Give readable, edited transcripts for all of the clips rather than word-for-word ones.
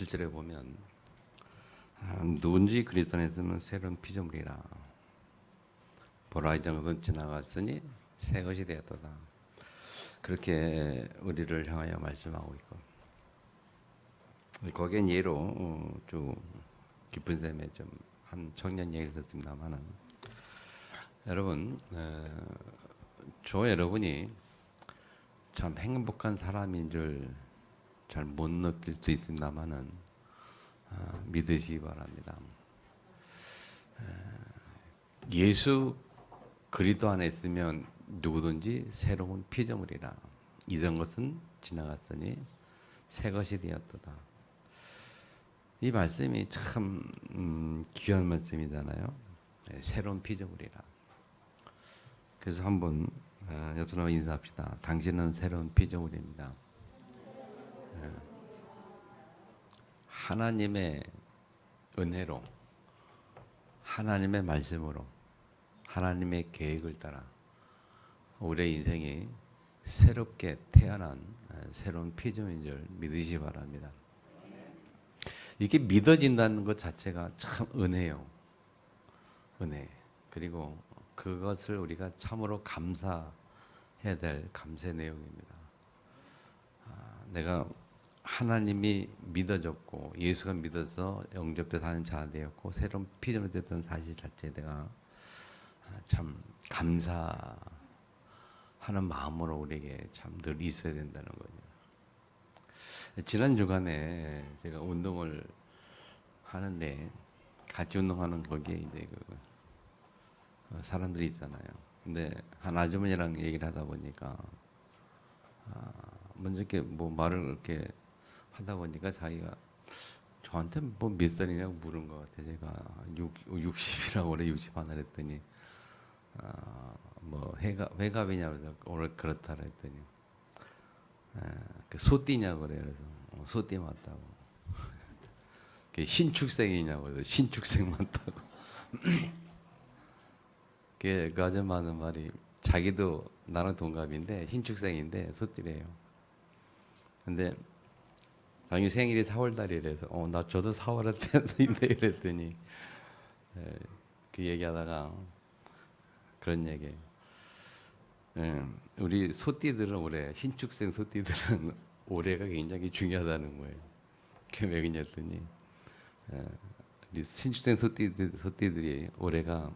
1절에 보면 누군지 그리스도 안에서는 새로운 피조물이라 보라 이전 것은 지나갔으니 새 것이 되었도다. 그렇게 우리를 향하여 말씀하고 있고 거기엔 예로 좀 깊은 셈에 좀 한 청년 얘기를 듣습니다만은 여러분 저 여러분이 참 행복한 사람인 줄 잘 못 느낄 수도 있습니다만은 믿으시기 바랍니다. 예수 그리스도 안에 있으면 누구든지 새로운 피조물이라 이전 것은 지나갔으니 새 것이 되었도다. 이 말씀이 참 귀한 말씀이잖아요. 새로운 피조물이라. 그래서 한번 옆으로 인사합시다. 당신은 새로운 피조물입니다. 하나님의 은혜로, 하나님의 말씀으로, 하나님의 계획을 따라 우리의 인생이 새롭게 태어난 새로운 피조물인 줄 믿으시기 바랍니다. 이게 믿어진다는 것 자체가 참 은혜요. 은혜. 그리고 그것을 우리가 참으로 감사해야 될 감사의 내용입니다. 내가 하나님이 믿어졌고 예수가 믿어서 영접돼서 하나님 자가 되었고 새로운 피조물이 됐던 사실 자체에 내가 참 감사하는 마음으로 우리에게 참 늘 있어야 된다는 거죠. 지난 주간에 제가 운동을 하는데 같이 운동하는 거기에 이제 사람들이 있잖아요. 근데 한 아주머니랑 얘기를 하다 보니까 먼저 이렇게 뭐 말을 이렇게 하다 보니까 자기가 저한테 뭐 몇 살이냐고 물은 것 같아요. 제가 60이라고 그래 60 하나 했더니 뭐 회갑이냐고 그래서 오늘 그렇다 그랬더니 소띠냐고 그래요. 그래서 소띠 맞다고. 신축생이냐고 그래서 신축생 맞다고. 그 아줌마는 말이 자기도 나랑 동갑인데 신축생인데 소띠래요. 근데 자기 생일이 4월달이라서 나 저도 4월에 태어났는데 그랬더니 그 얘기하다가 그런 얘기예요. 우리 소띠들은 올해 신축생 소띠들은 올해가 굉장히 중요하다는 거예요. 그게 왜 그랬더니 우리 신축생 소띠들이 올해가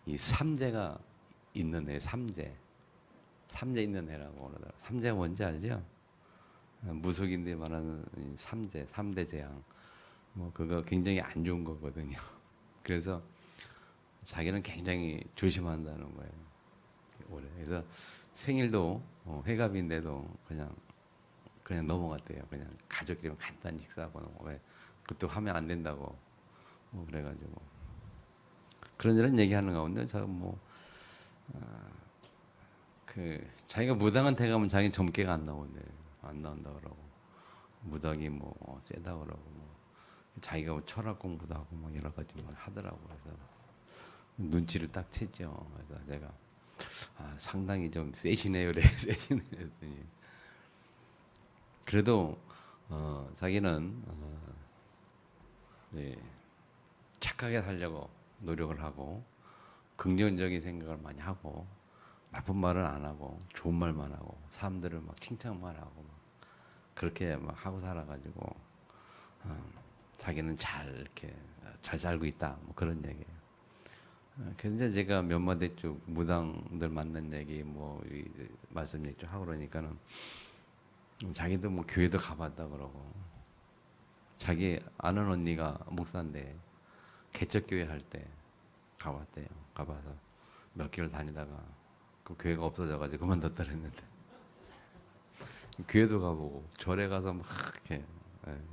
이 삼재가 있는 해, 삼재 있는 해라고 그러더라고요. 삼재가 뭔지 알죠? 무속인데 말하는 삼재, 3대 재앙. 뭐 그거 굉장히 안 좋은 거거든요. 그래서 자기는 굉장히 조심한다는 거예요. 올해. 그래서 생일도 회갑인데도 그냥 넘어갔대요. 그냥 가족끼리 간단히 식사하고 왜 그것도 하면 안 된다고 뭐 그래가지고 그런저런 얘기하는 가운데 자기가 무당한 데 가면 자기 점괘가 안 나온다 그러고 무당이 뭐 세다 그러고 자기가 뭐 철학 공부도 하고 막 여러 가지 막 하더라고. 그래서 눈치를 딱 챘죠. 그래서 내가 상당히 좀 세시네요. 그래 세시네 했더니 그래도 자기는 네, 착하게 살려고 노력을 하고 긍정적인 생각을 많이 하고 나쁜 말은 안 하고 좋은 말만 하고 사람들을 막 칭찬만 하고 막 그렇게 막 하고 살아가지고 자기는 이렇게 잘 살고 있다 뭐 그런 얘기예요. 그래서 제가 몇 마디 쭉 무당들 만난 얘기 뭐 말씀 얘기 좀 하고 그러니까는 자기도 뭐 교회도 가봤다 그러고 자기 아는 언니가 목사인데 개척교회 할 때 가봤대요. 가봐서 몇 개월 다니다가 그 교회가 없어져가지고 그만뒀다 그랬는데 교회도 가보고 절에 가서 막 이렇게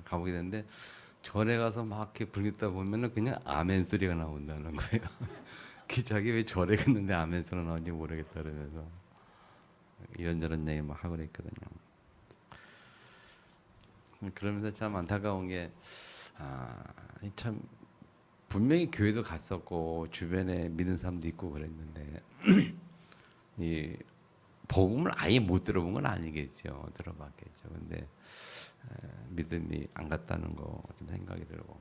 가보게 됐는데 절에 가서 막 이렇게 불겠다 보면은 그냥 아멘 소리가 나온다는 거예요. 자기 왜 절에 갔는데 아멘 소리가 나오는지 모르겠다 그러면서 이런저런 얘기 막 하고 그랬거든요. 그러면서 참 안타까운 게 참 분명히 교회도 갔었고 주변에 믿는 사람도 있고 그랬는데 이 복음을 아예 못 들어본 건 아니겠죠. 들어봤겠죠. 근데 믿음이 안 갔다는 거 좀 생각이 들고.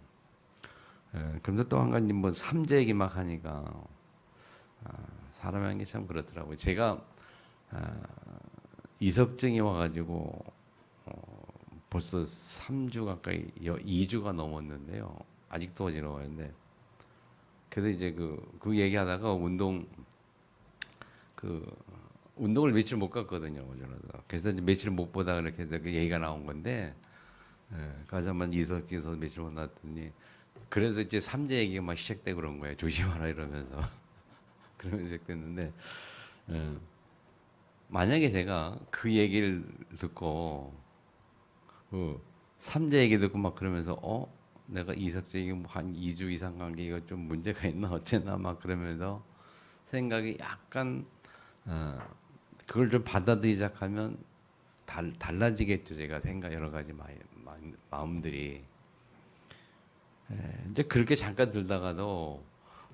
그런데 또 한 가지 뭐 삼재 얘기 막 하니까 사람이라는 게 참 그렇더라고요. 제가 이석증이 와가지고 벌써 3주 가까이 2주가 넘었는데요. 아직도 어지러워요. 그래서 이제 그 얘기하다가 운동을 며칠 못 갔거든요. 그래서 이제 며칠 못 보다 그렇게 해서 그 얘기가 나온 건데, 가서 한번 이석증에서 며칠 못 나왔더니, 그래서 이제 삼재 얘기가 막 시작되고 그런 거예요. 조심하라 이러면서. 그러면서 시작됐는데, 만약에 제가 그 얘기를 듣고, 삼재 얘기 듣고 막 그러면서, 내가 이석재 이게 뭐한 2주 이상 관계 이거 좀 문제가 있나 어쨌나 막 그러면서 생각이 약간 그걸 좀 받아들이자하면 달라지겠죠. 제가 생각 여러 가지 마음들이 이제 그렇게 잠깐 들다가도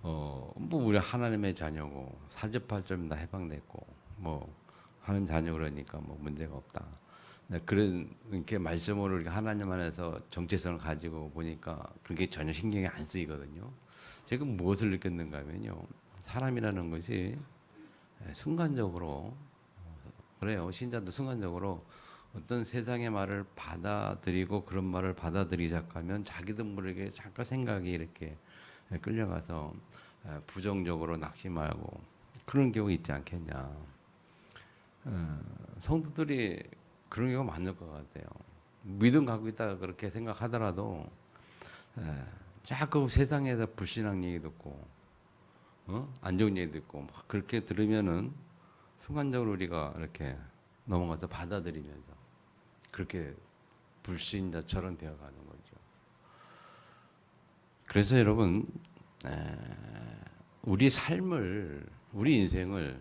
뭐 우리 하나님의 자녀고 사주팔점 다 해방됐고 뭐 하나님 자녀 그러니까 뭐 문제가 없다. 그런 이렇게 말씀으로 우리가 하나님 안에서 정체성을 가지고 보니까 그게 전혀 신경이 안 쓰이거든요. 제가 무엇을 느꼈는가 하면요. 사람이라는 것이 순간적으로 그래요. 신자도 순간적으로 어떤 세상의 말을 받아들이고 그런 말을 받아들이자 하면 자기도 모르게 잠깐 생각이 이렇게 끌려가서 부정적으로 낙심하고 그런 경우 있지 않겠냐. 성도들이 그런 경우가 많을 것 같아요. 믿음 갖고 있다가 그렇게 생각하더라도 자꾸 세상에서 불신앙 얘기 듣고 안 좋은 얘기 듣고 막 그렇게 들으면은 순간적으로 우리가 이렇게 넘어가서 받아들이면서 그렇게 불신자처럼 되어가는 거죠. 그래서 여러분 우리 삶을 우리 인생을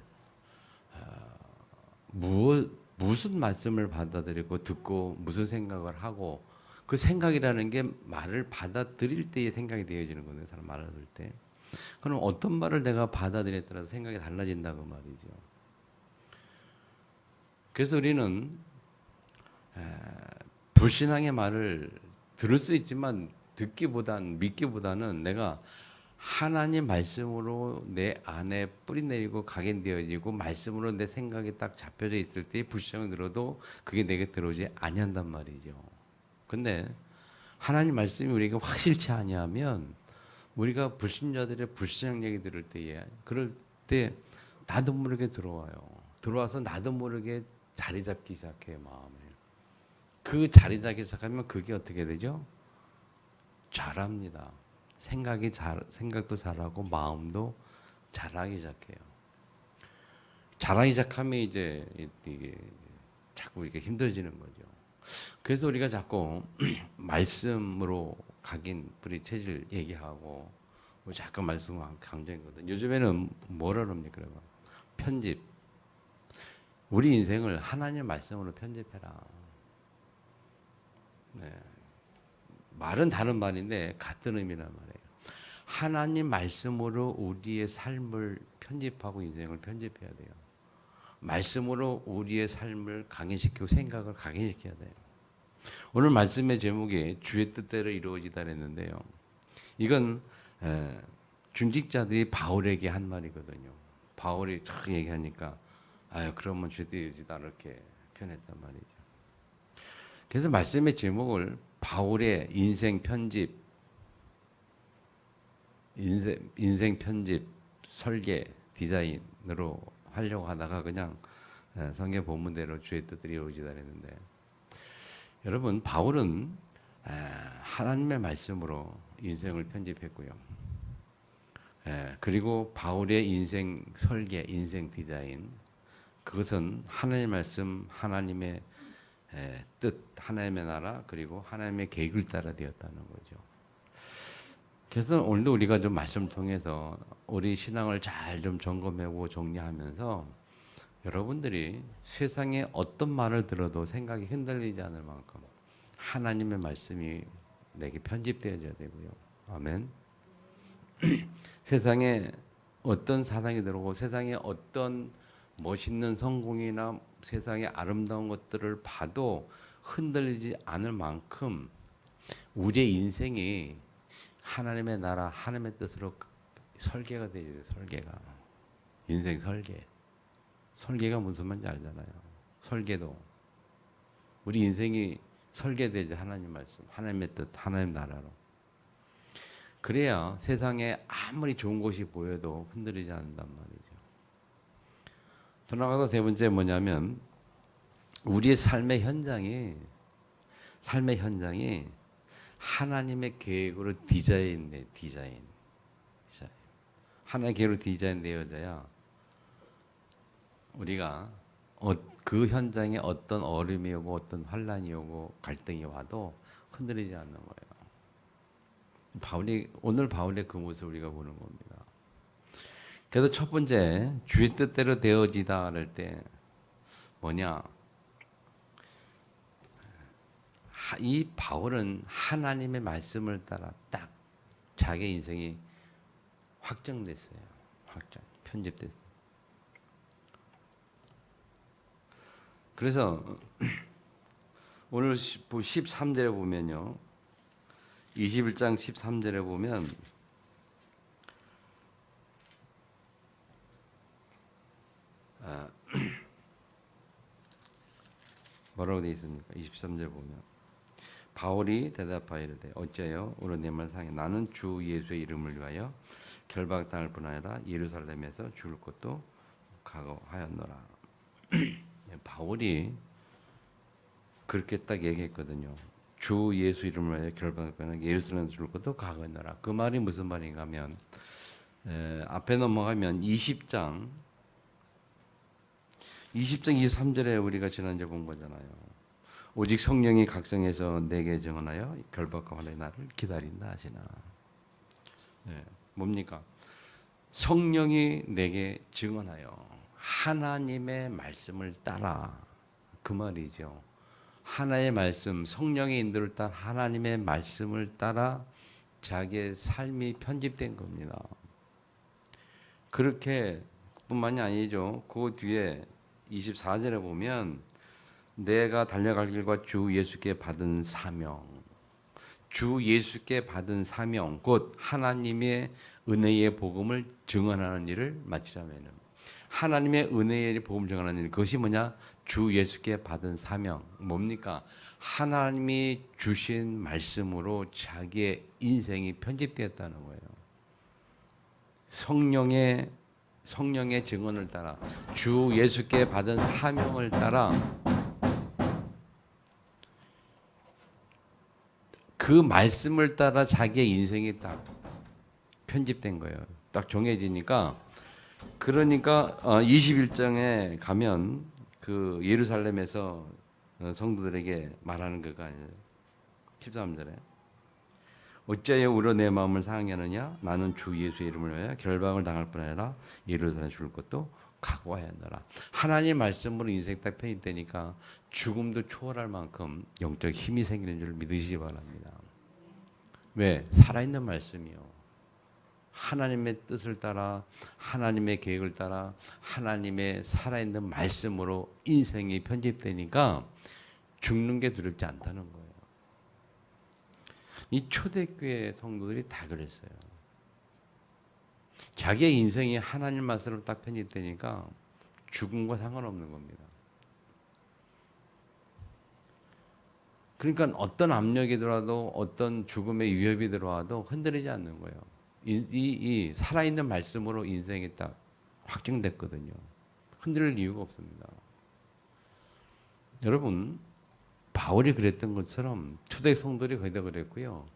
무슨 말씀을 받아들이고 듣고 무슨 생각을 하고 그 생각이라는 게 말을 받아들일 때의 생각이 되어지는 거예요. 사람 말을 할 때. 그럼 어떤 말을 내가 받아들이에 따라서 생각이 달라진다고 말이죠. 그래서 우리는 불신앙의 말을 들을 수 있지만 믿기보다는 내가 하나님 말씀으로 내 안에 뿌리내리고 각인되어지고 말씀으로 내 생각이 딱 잡혀져 있을 때 불신앙이 들어도 그게 내게 들어오지 아니한단 말이죠. 근데 하나님 말씀이 우리에게 확실치 아니하면 우리가 불신자들의 불신앙 얘기 들을 때에 그럴 때 나도 모르게 들어와요. 들어와서 나도 모르게 자리 잡기 시작해요. 마음을. 그 자리 잡기 시작하면 그게 어떻게 되죠? 자랍니다. 생각도 잘하고 마음도 잘하기 시작해요. 잘하기 시작하면 이제 이게 자꾸 이렇게 힘들어지는 거죠. 그래서 우리가 자꾸 말씀으로 각인 뿌리 체질 얘기하고 뭐 자꾸 말씀 강조했거든. 요즘에는 뭐라 그럽니까? 편집. 우리 인생을 하나님 말씀으로 편집해라. 네. 말은 다른 말인데 같은 의미란 말이에요. 하나님 말씀으로 우리의 삶을 편집하고 인생을 편집해야 돼요. 말씀으로 우리의 삶을 강해시키고 생각을 강해시켜야 돼요. 오늘 말씀의 제목이 주의 뜻대로 이루어지다 했는데요. 이건 중직자들이 바울에게 한 말이거든요. 바울이 탁 얘기하니까 그러면 주의 뜻대로 이루어지다 이렇게 표현했단 말이죠. 그래서 말씀의 제목을 바울의 인생 편집 설계 디자인으로 하려고 하다가 그냥 성경 본문대로 주의 뜻들이 이루어지다 했는데 여러분 바울은 하나님의 말씀으로 인생을 편집했고요. 그리고 바울의 인생 설계, 인생 디자인 그것은 하나님의 말씀, 하나님의 뜻, 하나님의 나라 그리고 하나님의 계획을 따라 되었다는 거죠. 그래서 오늘도 우리가 좀 말씀을 통해서 우리 신앙을 잘 좀 점검하고 정리하면서 여러분들이 세상에 어떤 말을 들어도 생각이 흔들리지 않을 만큼 하나님의 말씀이 내게 편집되어져야 되고요. 아멘. 세상에 어떤 사상이 들어오고 세상에 어떤 멋있는 성공이나 세상의 아름다운 것들을 봐도 흔들리지 않을 만큼 우리의 인생이 하나님의 나라, 하나님의 뜻으로 설계가 되어야 돼요. 설계가. 인생 설계. 설계가 무슨 말인지 알잖아요. 설계도. 우리 인생이 설계되지 하나님 말씀, 하나님의 뜻, 하나님 나라로. 그래야 세상에 아무리 좋은 곳이 보여도 흔들리지 않는단 말이죠. 더 나아가서 세 번째 뭐냐면 우리의 삶의 현장이 하나님의 계획으로 디자인돼. 디자인. 하나님의 계획으로 디자인되어져야 우리가 그 현장에 어떤 어려움이 오고 어떤 환란이 오고 갈등이 와도 흔들리지 않는 거예요. 오늘 바울의 그 모습을 우리가 보는 겁니다. 그래서 첫 번째 주의 뜻대로 되어지다 할 때 뭐냐? 이 바울은 하나님의 말씀을 따라 딱 자기 인생이 확정됐어요. 편집됐어요. 그래서 오늘 13절에 보면요. 21장 13절에 보면 뭐라고 되어 있습니까? 23절 보면 바울이 대답하여 이르되 어찌하여 오늘 내 말 상해 나는 주 예수의 이름을 위하여 결박당할 뿐 아니라 예루살렘에서 죽을 것도 각오하였노라. 바울이 그렇게 딱 얘기했거든요. 주 예수 이름을 위하여 결박당할 뿐 아니라 예루살렘에서 죽을 것도 각오하였노라. 그 말이 무슨 말인가 하면 앞에 넘어가면 20장 23절에 우리가 지난주에 본 거잖아요. 오직 성령이 각성해서 내게 증언하여 결박과 환난의 날을 기다린다 하시나. 뭡니까? 성령이 내게 증언하여 하나님의 말씀을 따라 그 말이죠. 하나님의 말씀, 성령의 인도를 따라 하나님의 말씀을 따라 자기의 삶이 편집된 겁니다. 그렇게 뿐만이 아니죠. 그 뒤에 24절에 보면 내가 달려갈 길과 주 예수께 받은 사명, 주 예수께 받은 사명, 곧 하나님의 은혜의 복음을 증언하는 일을 마치라면 하나님의 은혜의 복음을 증언하는 일, 그것이 뭐냐? 주 예수께 받은 사명, 뭡니까? 하나님이 주신 말씀으로 자기의 인생이 편집되었다는 거예요. 성령의 증언을 따라 주 예수께 받은 사명을 따라 그 말씀을 따라 자기의 인생이 딱 편집된 거예요. 딱 정해지니까 그러니까 21장에 가면 그 예루살렘에서 성도들에게 말하는 거가 아니에요. 13절에 어찌하여 울어 내 마음을 상하게 하느냐? 나는 주 예수의 이름을 위하여 결박을 당할 뿐 아니라 예루살렘에 죽을 것도 각오하였노라. 하나님 말씀으로 인생 딱 편입되니까 죽음도 초월할 만큼 영적 힘이 생기는 줄 믿으시기 바랍니다. 왜? 살아있는 말씀이요. 하나님의 뜻을 따라 하나님의 계획을 따라 하나님의 살아있는 말씀으로 인생이 편집되니까 죽는 게 두렵지 않다는 거예요. 이 초대교회 성도들이 다 그랬어요. 자기의 인생이 하나님 말씀으로 딱 편집되니까 죽음과 상관없는 겁니다. 그러니까 어떤 압력이 들어와도 어떤 죽음의 위협이 들어와도 흔들리지 않는 거예요. 이 살아있는 말씀으로 인생이 딱 확정됐거든요. 흔들릴 이유가 없습니다. 여러분, 바울이 그랬던 것처럼 초대 성도들이 거의 다 그랬고요.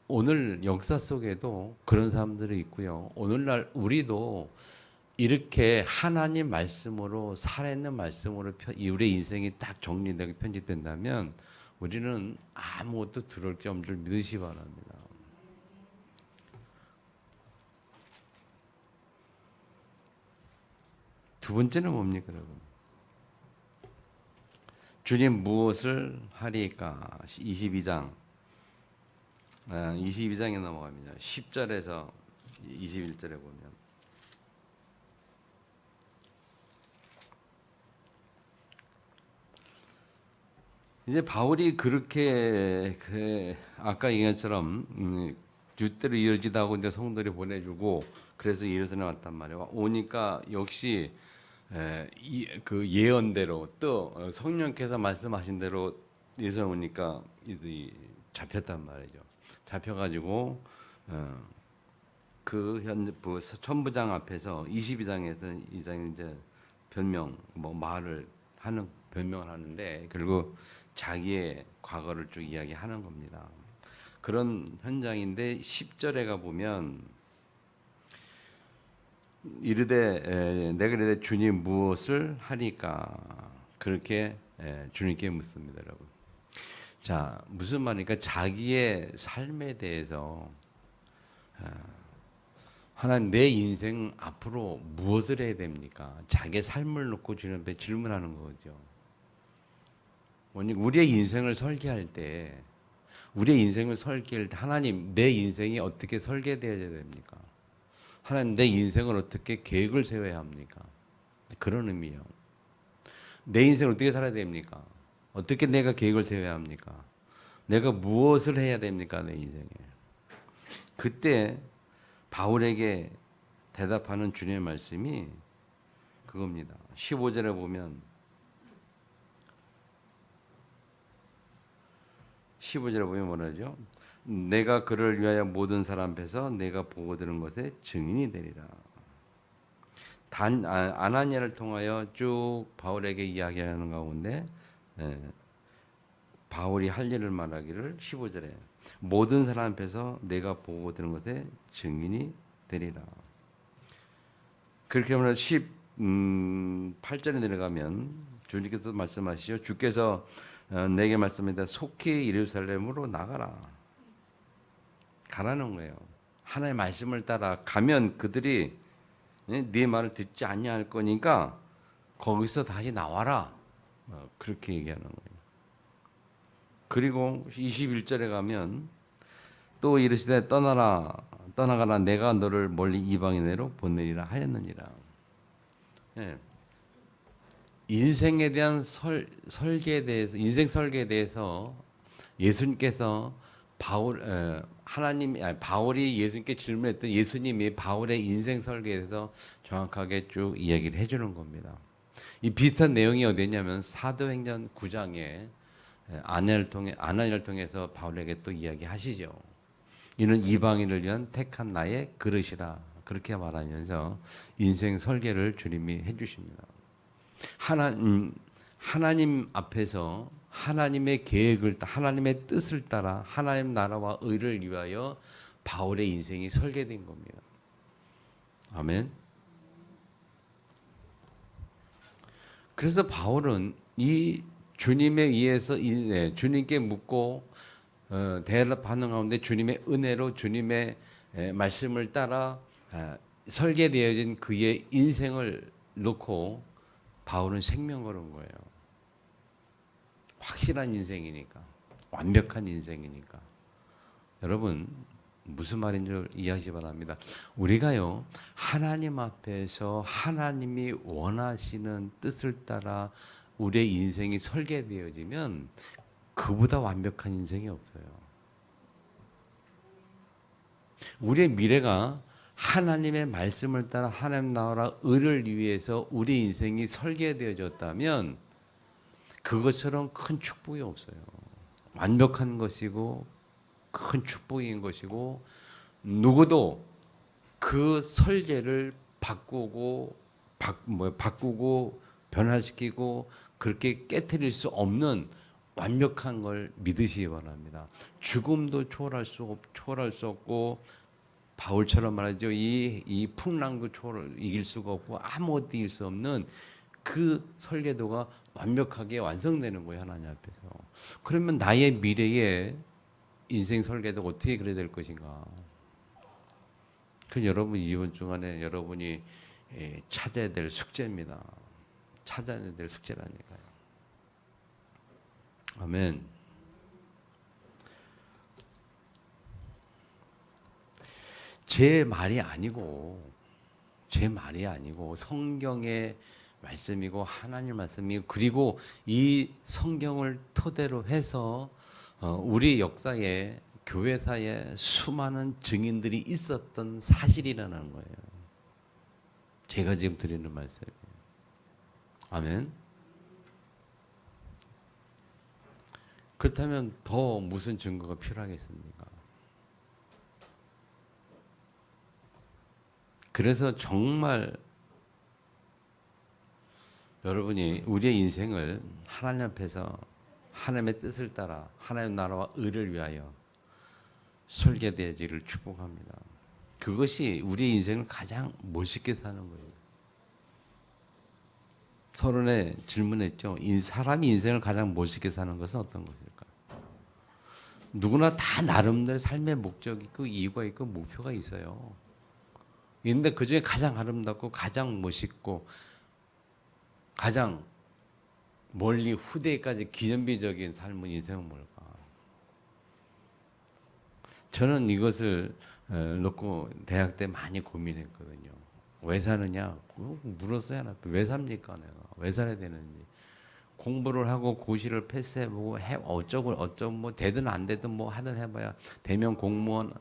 오늘 역사 속에도 그런 사람들이 있고요. 오늘날 우리도 이렇게 하나님 말씀으로 살아있는 말씀으로 우리의 인생이 딱 정리되고 편집된다면 우리는 아무것도 두려울 게 없는 줄 믿으시기 바랍니다. 두 번째는 뭡니까, 여러분? 주님 무엇을 하리까? 22장에 넘어갑니다. 10절에서 21절에 보면 이제 바울이 그렇게 아까 얘기한 것처럼 주대로 이어지다고 이제 성도들이 보내주고 그래서 예루살렘에 왔단 말이에요. 오니까 역시 그 예언대로 또 성령께서 말씀하신 대로 예루살렘 오니까 이들이 잡혔단 말이죠. 잡혀가지고 그 천부장 앞에서 22장에서 이장 이제 변명 뭐 말을 하는 변명을 하는데 결국 자기의 과거를 쭉 이야기하는 겁니다. 그런 현장인데 10절에 가 보면 이르되 내가 이르되 주님 무엇을 하니까 그렇게 주님께 묻습니다, 여러분. 자, 무슨 말이니까 자기의 삶에 대해서 하나님 내 인생 앞으로 무엇을 해야 됩니까? 자기의 삶을 놓고 주님께 질문하는 거죠. 우리의 인생을 설계할 때 하나님 내 인생이 어떻게 설계되어야 됩니까? 하나님 내 인생을 어떻게 계획을 세워야 합니까? 그런 의미예요. 내 인생을 어떻게 살아야 됩니까? 어떻게 내가 계획을 세워야 합니까? 내가 무엇을 해야 됩니까? 내 인생에. 그때 바울에게 대답하는 주님의 말씀이 그겁니다. 15절에 보면 15절에 보면 뭐라죠? 내가 그를 위하여 모든 사람 앞에서 내가 보고 들은 것에 증인이 되리라. 아나니아를 통하여 쭉 바울에게 이야기하는 가운데 바울이 할 일을 말하기를 15절에 모든 사람 앞에서 내가 보고 들은 것에 증인이 되리라. 그렇게 하면 18절에 내려가면 주님께서 말씀하시죠. 주께서 내게 말씀합니다. 속히 예루살렘으로 나가라. 가라는 거예요. 하나님의 말씀을 따라 가면 그들이 네 말을 듣지 아니할 거니까 거기서 다시 나와라. 그렇게 얘기하는 거예요. 그리고 21절에 가면 또 이르시되 떠나가라 내가 너를 멀리 이방인으로 보내리라 하였느니라. 인생에 대한 설계에 대해서 인생 설계에 대해서 예수님께서 바울이 예수님께 질문했던 예수님이 바울의 인생 설계에 대해서 정확하게 쭉 이야기를 해주는 겁니다. 이 비슷한 내용이 어디냐면 사도행전 9장에 아나니아를 통해서 바울에게 또 이야기하시죠. 이는 이방인을 위한 택한 나의 그릇이라 그렇게 말하면서 인생 설계를 주님이 해주십니다. 하나님 앞에서 하나님의 계획을 하나님의 뜻을 따라 하나님 나라와 의를 위하여 바울의 인생이 설계된 겁니다. 아멘. 그래서 바울은 이 주님에 의해서 주님께 묻고 대답하는 가운데 주님의 은혜로 주님의 말씀을 따라 설계되어진 그의 인생을 놓고 바울은 생명 걸은 거예요. 확실한 인생이니까, 완벽한 인생이니까. 여러분 무슨 말인지 이해하시기 바랍니다. 우리가요 하나님 앞에서 하나님이 원하시는 뜻을 따라 우리의 인생이 설계되어지면 그보다 완벽한 인생이 없어요. 우리의 미래가 하나님의 말씀을 따라 하나님 나라 의를 위해서 우리 인생이 설계되어졌다면 그것처럼 큰 축복이 없어요. 완벽한 것이고 큰 축복인 것이고 누구도 그 설계를 바꾸고 변화시키고 그렇게 깨트릴 수 없는 완벽한 걸 믿으시기 바랍니다. 죽음도 초월할 수 없고 바울처럼 말하죠. 이 풍랑도 이길 수가 없고 아무것도 이길 수 없는 그 설계도가 완벽하게 완성되는 거예요. 하나님 앞에서. 그러면 나의 미래의 인생 설계도가 어떻게 그래야 될 것인가. 그 여러분 이번 주간에 여러분이 찾아야 될 숙제입니다. 찾아야 될 숙제라니까요. 아멘. 제 말이 아니고 성경의 말씀이고 하나님 말씀이고 그리고 이 성경을 토대로 해서 우리 역사에 교회사에 수많은 증인들이 있었던 사실이라는 거예요. 제가 지금 드리는 말씀이에요. 아멘. 그렇다면 더 무슨 증거가 필요하겠습니까? 그래서 정말 여러분이 우리의 인생을 하나님 앞에서 하나님의 뜻을 따라 하나님의 나라와 의를 위하여 설계되어지기를 축복합니다. 그것이 우리의 인생을 가장 멋있게 사는 거예요. 서론에 질문했죠. 사람이 인생을 가장 멋있게 사는 것은 어떤 것일까? 누구나 다 나름대로 삶의 목적이 있고 이유가 있고 목표가 있어요. 근데 그 중에 가장 아름답고 가장 멋있고 가장 멀리 후대까지 기념비적인 삶은 인생은 뭘까? 저는 이것을 놓고 대학 때 많이 고민했거든요. 왜 사느냐? 물었어야 하나? 왜 삽니까 내가? 왜 살아야 되는지. 공부를 하고 고시를 패스해보고 어쩌고 뭐 되든 안 되든 뭐 하든 해봐야 되면 공무원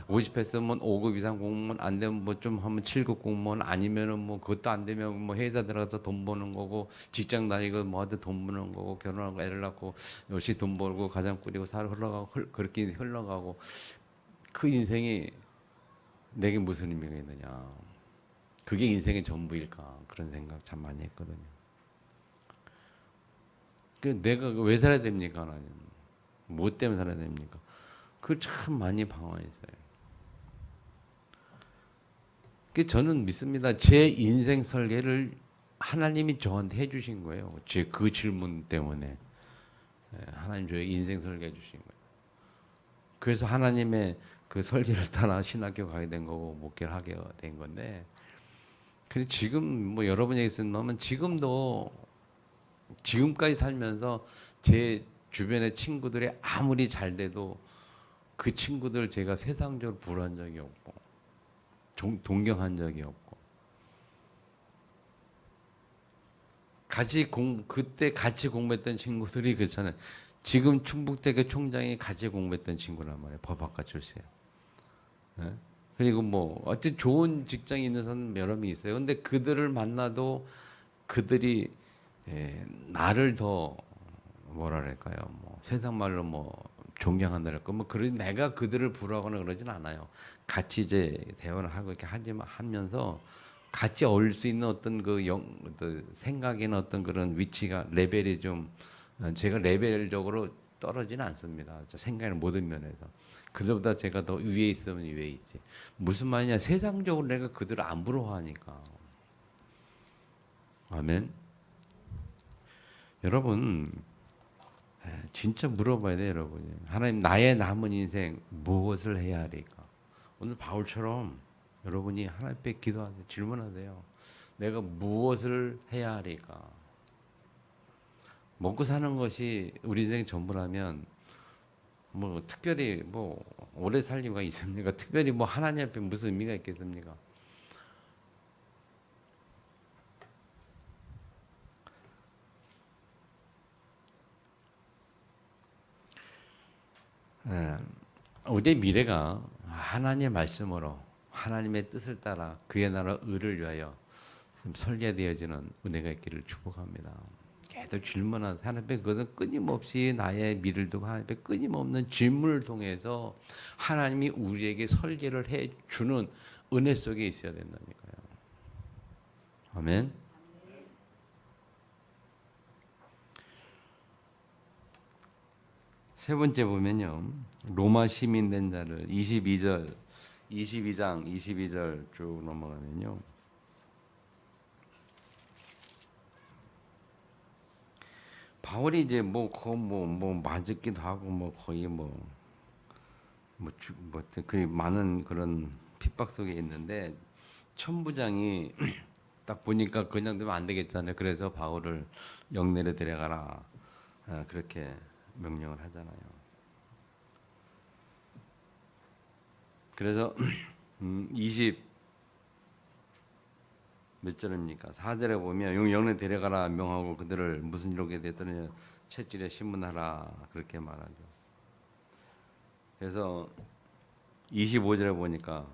50 했으면 5급 이상 공무원 안 되면 뭐 좀 하면 7급 공무원 아니면은 뭐 그것도 안 되면 뭐 회사 들어가서 돈 버는 거고 직장 다니고 뭐 하든 돈 버는 거고 결혼하고 애를 낳고 열심히 돈 벌고 가정 꾸리고 흘러가고 그렇게 흘러가고 그 인생이 내게 무슨 의미가 있느냐. 그게 인생의 전부일까 그런 생각 참 많이 했거든요. 내가 왜 살아야 됩니까 하나님? 뭐 때문에 살아야 됩니까? 그 참 많이 방황했어요. 저는 믿습니다. 제 인생 설계를 하나님이 저한테 해주신 거예요. 제 그 질문 때문에 하나님 저의 인생 설계해 주신 거예요. 그래서 하나님의 그 설계를 따라 신학교 가게 된 거고 목회를 하게 된 건데, 그래 지금 뭐 여러분이 있으면 지금도 지금까지 살면서 제 주변의 친구들이 아무리 잘 돼도 그 친구들 제가 세상적으로 부러운 적이 없고 동경한 적이 없고 그때 같이 공부했던 친구들이 그렇잖아요. 지금 충북대교 총장이 같이 공부했던 친구란 말이에요. 법학과 출신. 네? 그리고 뭐 어쨌든 좋은 직장에 있는 사람 여러 명 있어요. 근데 그들을 만나도 그들이 나를 더 뭐랄까요? 뭐 세상 말로 뭐 존경한다랄까 뭐 그런 내가 그들을 부러워하거나 그러진 않아요. 같이 이제 대화를 하고 이렇게 하면서 같이 어울릴 수 있는 어떤 그 생각이나 어떤 그런 위치가 레벨이 좀 제가 레벨적으로 떨어지는 않습니다. 생각의 모든 면에서 그들보다 제가 더 위에 있으면 위에 있지. 무슨 말이냐? 세상적으로 내가 그들을 안 부러워하니까. 아멘. 여러분. 진짜 물어봐야 돼요, 여러분. 하나님, 나의 남은 인생 무엇을 해야 하리까? 오늘 바울처럼 여러분이 하나님께 기도하세요. 질문하세요. 내가 무엇을 해야 하리까? 먹고 사는 것이 우리 인생 전부라면 뭐 특별히 뭐 오래 살 이유가 있습니까? 특별히 뭐 하나님 앞에 무슨 의미가 있겠습니까? 우리의 미래가 하나님의 말씀으로 하나님의 뜻을 따라 그의 나라 의를 위하여 설계되어지는 은혜가 있기를 축복합니다. 계속 질문하는 하나님께 그것은 끊임없이 나의 미래를 두고 하나님께 끊임없는 질문을 통해서 하나님이 우리에게 설계를 해주는 은혜 속에 있어야 된다니까요. 아멘. 세 번째 보면요. 로마 시민 된 자를 22장 22절 쭉 넘어가면요. 바울이 이제 뭐 맞기도 하고 뭐 거의 그 많은 그런 핍박 속에 있는데 천부장이 딱 보니까 그냥 되면 안 되겠잖아요. 그래서 바울을 영내로 데려가라 그렇게 명령을 하잖아요. 그래서 몇 절입니까? 4절에 보면 영내 데려가라 명하고 그들을 무슨 일로 됐더니 채찍에 신문하라 그렇게 말하죠. 그래서 25절에 보니까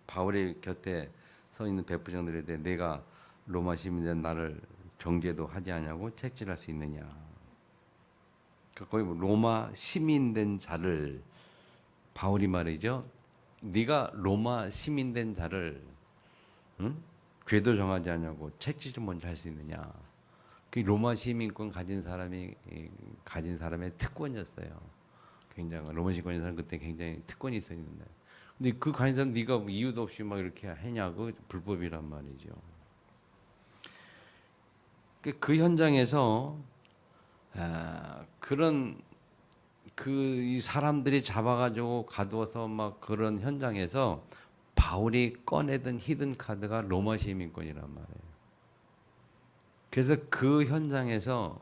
바울의 곁에 서 있는 백부장들에 대해 내가 로마 시민된 나를 정죄도 하지 않냐고 채찍할 수 있느냐. 거의 로마 시민된 자를 바울이 말이죠. 네가 로마 시민된 자를 응? 죄도 정하지 않냐고 채찍을 먼저 할 수 있느냐. 그 로마 시민권 가진 사람이 가진 사람의 특권이었어요. 굉장히 로마 시민권 사람 그때 굉장히 특권이 있었는데, 근데 그 가진 사람 네가 뭐 이유도 없이 막 이렇게 했냐고 불법이란 말이죠. 그 현장에서 그런 이 사람들이 잡아가지고 가두어서 막 그런 현장에서 바울이 꺼내던 히든 카드가 로마 시민권이란 말이에요. 그래서 그 현장에서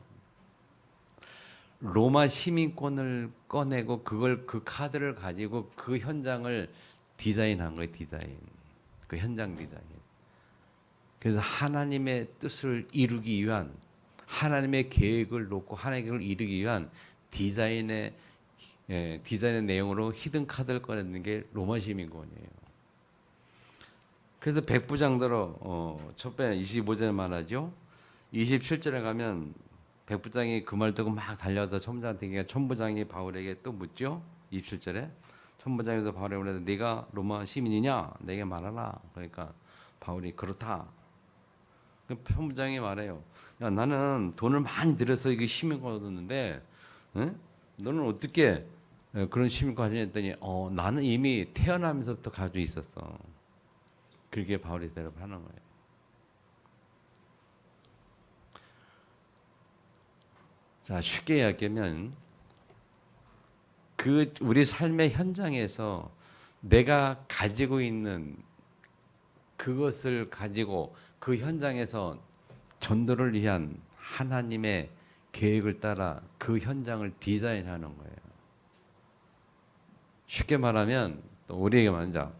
로마 시민권을 꺼내고 그 카드를 가지고 그 현장을 디자인한 거예요. 디자인. 그 현장 디자인. 그래서 하나님의 뜻을 이루기 위한, 하나님의 계획을 놓고 하나님의 계획을 이루기 위한 디자인의 내용으로 히든 카드를 꺼내는 게 로마 시민권이에요. 그래서 백부장들어 첫째 25절에 말하죠. 27절에 가면 백부장이 그 말 듣고 막 달려서 천부장한테 얘기해. 천부장이 바울에게 또 묻죠. 27절에 천부장에서 바울에게 물어서 네가 로마 시민이냐? 내게 말하라. 그러니까 바울이 그렇다. 천부장이 말해요. 야, 나는 돈을 많이 들여서 이게 시민권 얻었는데, 응? 너는 어떻게 그런 시민권 가지냐 했더니 나는 이미 태어나면서부터 가지고 있었어. 그렇게 바울이 대답하는 거예요. 자, 쉽게 이야기하면 그 우리 삶의 현장에서 내가 가지고 있는 그것을 가지고 그 현장에서 전도를 위한 하나님의 계획을 따라 그 현장을 디자인하는 거예요. 쉽게 말하면 또 우리에게 말하자.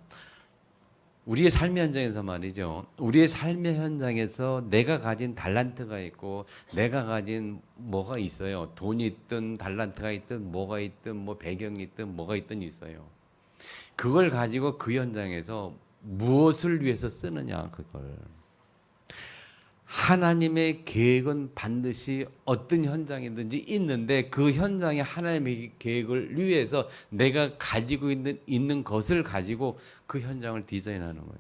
우리의 삶의 현장에서 말이죠. 우리의 삶의 현장에서 내가 가진 달란트가 있고 내가 가진 뭐가 있어요. 돈이 있든 달란트가 있든 뭐가 있든 뭐 배경이 있든 뭐가 있든 있어요. 그걸 가지고 그 현장에서 무엇을 위해서 쓰느냐 그걸. 하나님의 계획은 반드시 어떤 현장이든지 있는데 그 현장에 하나님의 계획을 위해서 내가 가지고 있는 것을 가지고 그 현장을 디자인하는 거예요.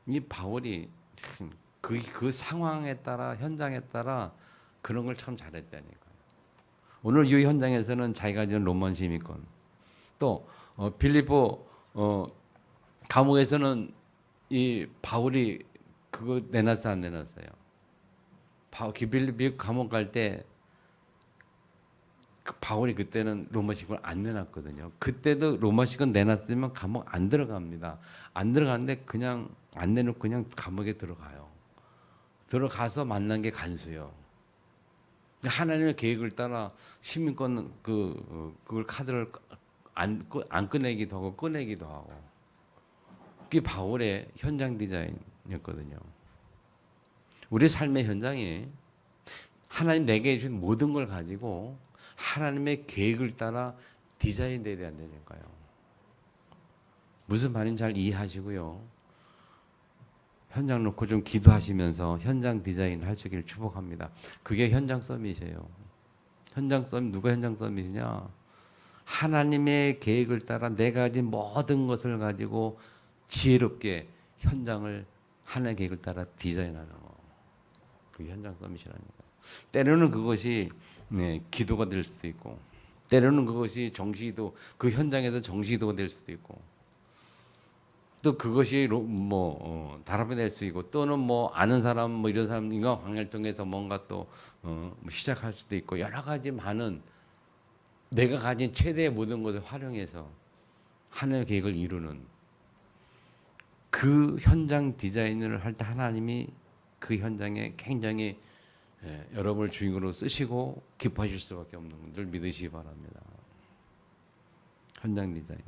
이 바울이 그 상황에 따라 현장에 따라 그런 걸 참 잘했다니까요. 오늘 이 현장에서는 자기가 가진 로마 시민권, 또 빌립보 감옥에서는 이 바울이 그거 내놨어 안 내놨어요? 미국 감옥 갈 때 바울이 그때는 로마식을 안 내놨거든요. 그때도 로마식은 내놨으면 감옥 안 들어갑니다. 안 들어가는데 그냥 안 내놓고 그냥 감옥에 들어가요. 들어가서 만난 게 간수요. 하나님의 계획을 따라 시민권 그걸 카드를 안 꺼내기도 하고 꺼내기도 하고. 그게 바울의 현장 디자인이었거든요. 우리 삶의 현장에 하나님 내게 주신 모든 걸 가지고 하나님의 계획을 따라 디자인돼야 된다니까요. 무슨 말인지 잘 이해하시고요. 현장 놓고 좀 기도하시면서 현장 디자인 할 수 있기를 축복합니다. 그게 현장 서밋이에요. 현장 서밋, 누가 현장 서밋이냐? 하나님의 계획을 따라 내가 가진 모든 것을 가지고 지혜롭게 현장을 하나님의 계획을 따라 디자인하는 거. 그게 현장 서밋이라니까. 때로는 그것이 기도가 될 수도 있고, 때로는 그것이 정시도, 그 현장에서 정시도가 될 수도 있고, 또 그것이 단합이 될 수 있고, 또는 뭐 아는 사람, 뭐 이런 사람 인간 관계를 통해서 뭔가 또 시작할 수도 있고, 여러 가지 많은 내가 가진 최대의 모든 것을 활용해서 하나님의 계획을 이루는 그 현장 디자인을 할 때 하나님이 그 현장에 굉장히 여러분을 주인공으로 쓰시고 기뻐하실 수밖에 없는 줄 믿으시기 바랍니다. 현장 디자인.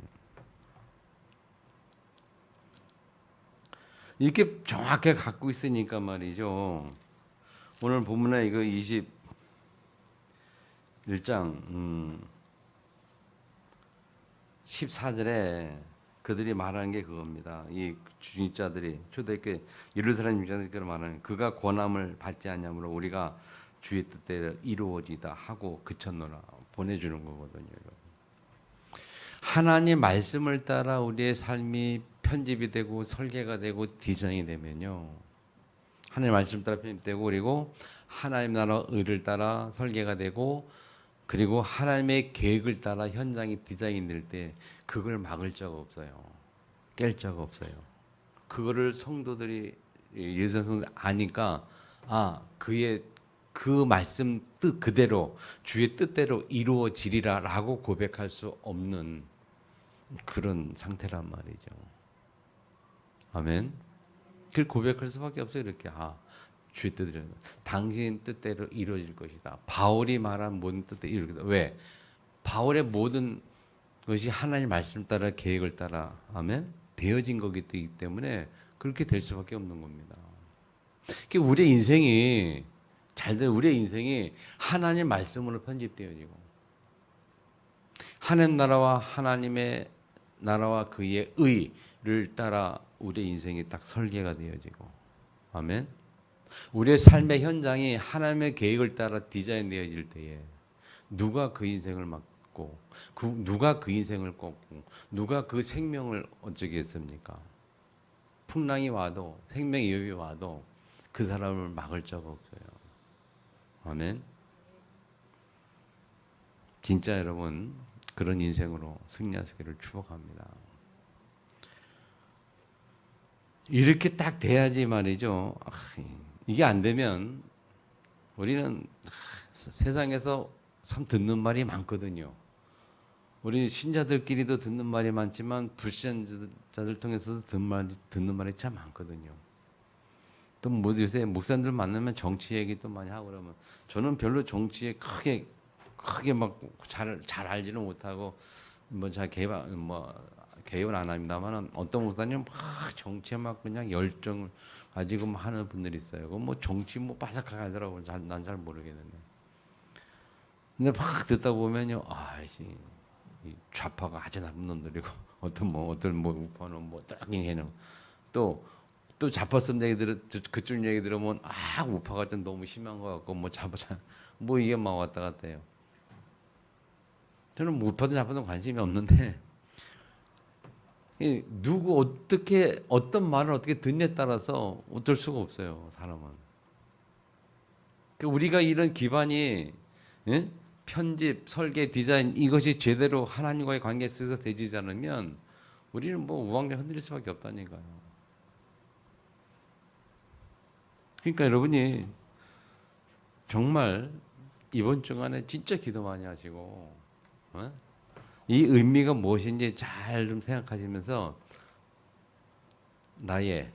이렇게 정확하게 갖고 있으니까 말이죠. 오늘 본문에 이거 21장 14절에 그들이 말하는 게 그겁니다. 이 중직자들이 초대교회 예루살렘 중직자들이 말하는 그가 권함을 받지 않냐므로 우리가 주의 뜻대로 이루어지다 하고 그쳤노라 보내주는 거거든요. 하나님 말씀을 따라 우리의 삶이 편집이 되고 설계가 되고 디자인이 되면요. 하나님 말씀 따라 편집되고 그리고 하나님 나라 의를 따라 설계가 되고 그리고 하나님의 계획을 따라 현장이 디자인될 때 그걸 막을 자가 없어요. 깰 자가 없어요. 그거를 성도들이 예수님 성도 아니까 그의 그 말씀 뜻 그대로 주의 뜻대로 이루어지리라라고 고백할 수 없는 그런 상태란 말이죠. 아멘. 그 고백할 수밖에 없어요. 이렇게 주의 뜻대로 당신 뜻대로 이루어질 것이다. 바울이 말한 모든 뜻대로 이루어질 것이다. 왜? 바울의 모든 것이 하나님 말씀 따라 계획을 따라 아멘 되어진 거기 때문에 그렇게 될 수밖에 없는 겁니다. 우리의 인생이 우리의 인생이 하나님 말씀으로 편집되어지고 하나님 나라와 하나님의 나라와 그의 의를 따라 우리의 인생이 딱 설계가 되어지고 아멘. 우리의 삶의 현장이 하나님의 계획을 따라 디자인되어질 때에 누가 그 인생을 막고 누가 그 인생을 꺾고 누가 그 생명을 어쩌겠습니까? 풍랑이 와도 생명의 위협이 와도 그 사람을 막을 자가 없어요. 아멘. 진짜 여러분 그런 인생으로 승리하시기를 축복합니다. 이렇게 딱 돼야지 말이죠. 이게 안 되면 우리는 세상에서 참 듣는 말이 많거든요. 우리 신자들끼리도 듣는 말이 많지만 불신자들 통해서도 듣는 말이 참 많거든요. 또 뭐 요새 목사님들 만나면 정치 얘기도 많이 하고 그러면 저는 별로 정치에 크게 막 잘 알지는 못하고 잘 개입은 안 합니다만 어떤 목사님 막 정치에 막 그냥 열정을 가지고 하는 분들이 있어요. 뭐 정치 바삭하게 하더라고요. 난 잘 모르겠는데. 근데 막 듣다 보면요, 이 좌파가 아주 나쁜 놈들이고 어떤 우파는 딱이해는 또 좌파 쓴 얘기 그쪽 얘기 들으면 우파가 좀 너무 심한 것 같고 좌파 이게 막 왔다 갔다 해요. 저는 우파든 좌파든 관심이 없는데 누구 어떻게 어떤 말을 어떻게 듣냐에 따라서 어쩔 수가 없어요. 사람은. 우리가 이런 기반이 편집, 설계, 디자인 이것이 제대로 하나님과의 관계 속에서 되지 않으면 우리는 우왕좌 흔들릴 수밖에 없다니까요. 그러니까 여러분이 정말 이번 주간에 진짜 기도 많이 하시고 이 의미가 무엇인지 잘 좀 생각하시면서 나의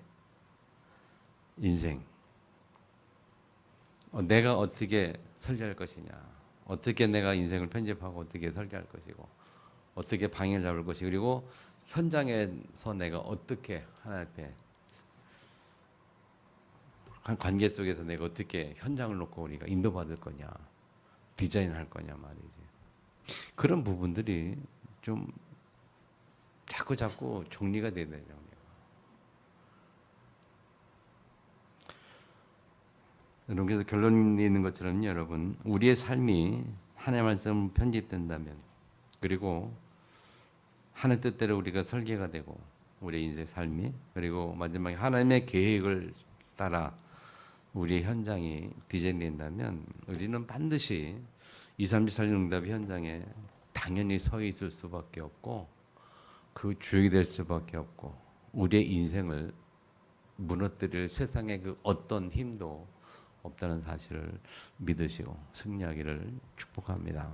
인생 내가 어떻게 설계할 것이냐 어떻게 내가 인생을 편집하고 어떻게 설계할 것이고 어떻게 방향을 잡을 것이고 그리고 현장에서 내가 어떻게 하나님 앞에 관계 속에서 내가 어떻게 현장을 놓고 우리가 인도받을 거냐 디자인할 거냐 말이지. 그런 부분들이 좀 자꾸 정리가 되네요. 여러분께서 결론이 있는 것처럼 여러분 우리의 삶이 하나님의 말씀 편집된다면 그리고 하나님 뜻대로 우리가 설계가 되고 우리의 인생 삶이 그리고 마지막에 하나님의 계획을 따라 우리의 현장이 디자인된다면 우리는 반드시 2, 3, 4, 6 응답의 현장에 당연히 서 있을 수밖에 없고 그 주역이 될 수밖에 없고 우리의 인생을 무너뜨릴 세상의 그 어떤 힘도 없다는 사실을 믿으시고 승리하기를 축복합니다.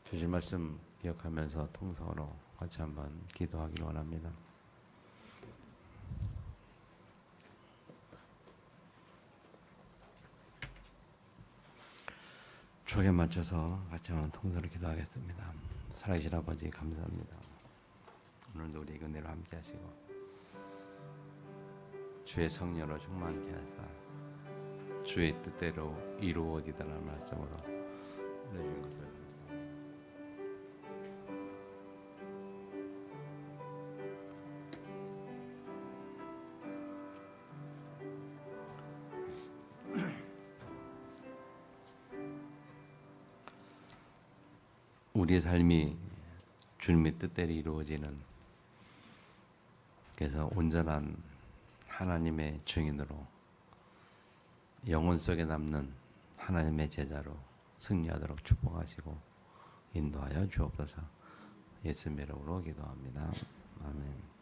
주신 말씀 기억하면서 통성으로 같이 한번 기도하기를 원합니다. 주에 맞춰서 같이 한번 통성으로 기도하겠습니다. 살아계신 아버지 감사합니다. 오늘도 우리 은혜로 함께 하시고 주의 성령으로 충만케 하사 주의 뜻대로 이루어지다라는 말씀으로 내주신 것을 감사합니다. 우리의 삶이 주님의 뜻대로 이루어지는, 그래서 온전한 하나님의 증인으로 영혼 속에 남는 하나님의 제자로 승리하도록 축복하시고 인도하여 주옵소서. 예수님의 이름으로 기도합니다. 아멘.